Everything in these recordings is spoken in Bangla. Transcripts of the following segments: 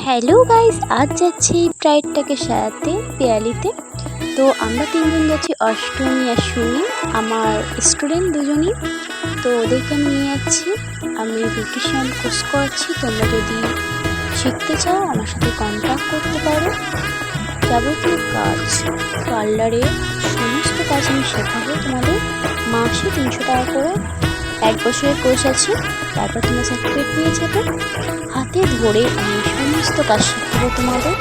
হ্যালো গাইস, আজ যাচ্ছি ব্রাইডটাকে সাজাতে পিয়ালিতে। তো আমরা তিনজন যাচ্ছি, অষ্টমী আর সুমি, আমার স্টুডেন্ট দুজনই। তো ওদেরকে আমি নিয়ে যাচ্ছি। আমি বিউটিশিয়ান কোর্স করছি, তোমরা যদি শিখতে চাও আমার সাথে কন্ট্যাক্ট করতে পারো। যাবতীয় কাজ, পার্লারে সমস্ত কাজ আমি শেখাবো তোমাদের। মাসে 300 টাকা করে, 1 বছরের কোর্স আছে। তারপর তোমরা সার্টিফিকেট পেয়ে যাবে। হাতে ধরে আমি সমস্ত কাজ শেখাবো তোমাদের।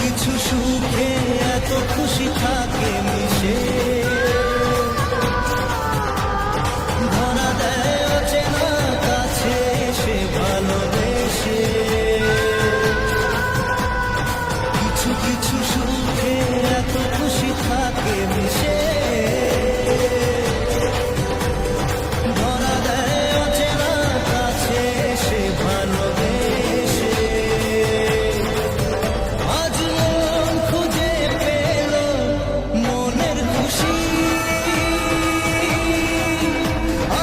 কিছু সুখে এত খুশি থাকে মিশে, ধরা দেয় অচেনা কাছে সে ভালোবেসে। কিছু কিছু সুখে এত খুশি থাকে মিশে, ধরা দেয় অচেনা কাছে সে ভালোবেসে। আজ মন খুঁজে পেল মনের খুশি,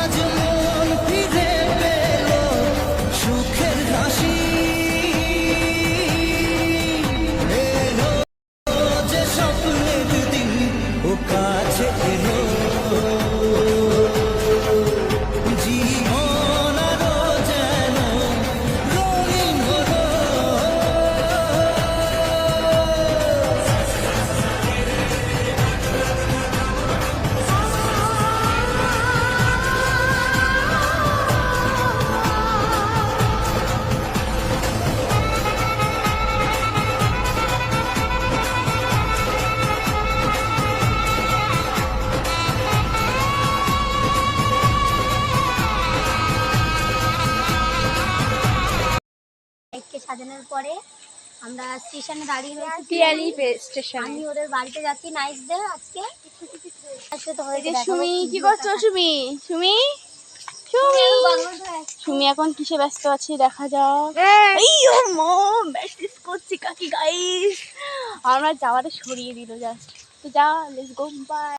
আজ মন ফিরে পেল সুখের হাসি। এলো যে স্বপ্নের দিন, ও কাছে এলো জীবন আরো যেন রঙিন হলো। বাইককে সাজানোর পরে আমরা স্টেশনে দাঁড়িয়ে রয়েছি, পিয়ালি স্টেশনে। আমি ওদের বাড়িতে যাচ্ছি নাইস ডে আজকে। আজকে তো হয়েছে। সুমি কি করছো? সুমি সুমি সুমি এখন কিসে ব্যস্ত আছে দেখা যাক। মেসেজ করছি কাকি গাইস, আমরা যাওয়াটা সরিয়ে দিল জাস্ট। তো যা, লেটস গো, বাই।